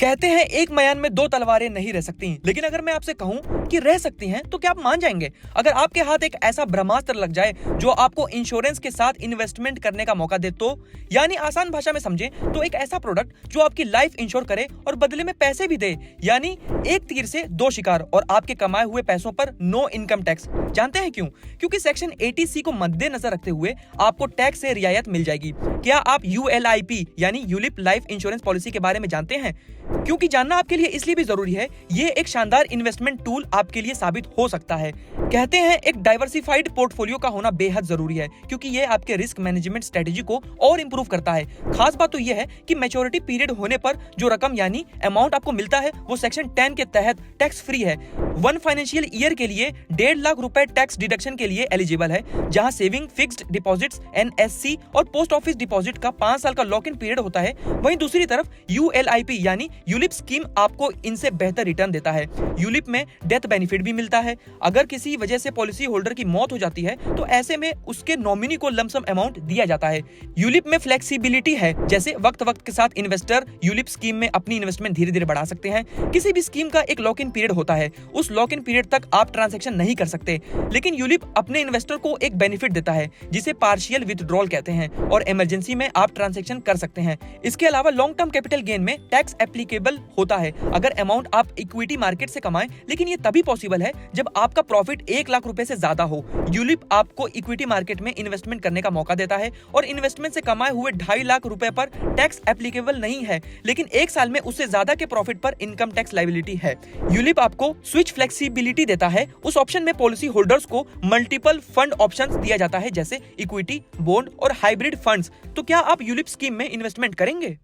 कहते हैं एक मयान में दो तलवारें नहीं रह सकती, लेकिन अगर मैं आपसे कहूं कि रह सकती हैं तो क्या आप मान जाएंगे? अगर आपके हाथ एक ऐसा ब्रह्मास्त्र लग जाए जो आपको इंश्योरेंस के साथ इन्वेस्टमेंट करने का मौका दे तो, यानी आसान भाषा में समझे तो एक ऐसा प्रोडक्ट जो आपकी लाइफ इंश्योर करे और बदले में पैसे भी दे, यानी एक तीर से दो शिकार और आपके कमाए हुए पैसों पर नो इनकम टैक्स। जानते हैं क्यों? क्योंकि सेक्शन 80C को मद्देनजर रखते हुए आपको टैक्स से रियायत मिल जाएगी। क्या आप ULIP यानी यूलिप लाइफ इंश्योरेंस पॉलिसी के बारे में जानते हैं? क्योंकि जानना आपके लिए इसलिए भी जरूरी है, ये एक शानदार इन्वेस्टमेंट टूल आपके लिए साबित हो सकता है। कहते हैं एक डाइवर्सिफाइड पोर्टफोलियो का होना बेहद जरूरी है, क्योंकि ये आपके रिस्क मैनेजमेंट स्ट्रेटेजी को और इंप्रूव करता है। खास बात तो ये है कि मैच्योरिटी पीरियड होने पर जो रकम यानी अमाउंट आपको मिलता है वो सेक्शन 10 के तहत टैक्स फ्री है। 1 फाइनेंशियल ईयर के लिए 1.5 लाख रुपए टैक्स डिडक्शन के लिए एलिजिबल है, जहां सेविंग, फिक्स्ड डिपॉजिट्स, NSC और पोस्ट ऑफिस डिपॉजिट का 5 साल का लॉक इन पीरियड होता है। वहीं दूसरी तरफ ULIP यानी यूलिप स्कीम आपको इनसे बेहतर रिटर्न देता है। यूलिप में डेथ बेनिफिट भी मिलता है। अगर किसी वजह से पॉलिसी होल्डर की मौत हो जाती है तो ऐसे में उसके नॉमिनी को लमसम अमाउंट दिया जाता है। यूलिप में फ्लेक्सिबिलिटी है, जैसे वक्त वक्त के साथ इन्वेस्टर यूलिप स्कीम में अपनी इन्वेस्टमेंट धीरे धीरे बढ़ा सकते हैं। किसी भी स्कीम का एक लॉक इन पीरियड होता है, उस लॉक इन पीरियड तक आप ट्रांजैक्शन नहीं कर सकते, लेकिन यूलिप अपने इन्वेस्टर को एक बेनिफिट देता है जिसे पार्शियल विथड्रॉल कहते हैं, और इमरजेंसी में आप ट्रांजैक्शन कर सकते हैं। इसके अलावा लॉन्ग टर्म कैपिटल गेन में टैक्स एप्लीकेबल होता है अगर अमाउंट आप इक्विटी मार्केट से कमाएं, लेकिन ये तभी पॉसिबल है जब आपका प्रॉफिट 1 लाख रुपए से ज्यादा हो। यूलिप आपको इक्विटी मार्केट में इन्वेस्टमेंट करने का मौका देता है और इन्वेस्टमेंट से कमाए हुए 2.5 लाख रुपए पर टैक्स एप्लीकेबल नहीं है, लेकिन 1 साल में उससे ज्यादा के प्रॉफिट पर इनकम टैक्स लायबिलिटी है। यूलिप आपको स्विच फ्लेक्सिबिलिटी देता है। उस ऑप्शन में पॉलिसी होल्डर्स को मल्टीपल फंड ऑप्शंस दिया जाता है, जैसे इक्विटी, बॉन्ड और हाइब्रिड फंड्स। तो क्या आप यूलिप स्कीम में इन्वेस्टमेंट करेंगे?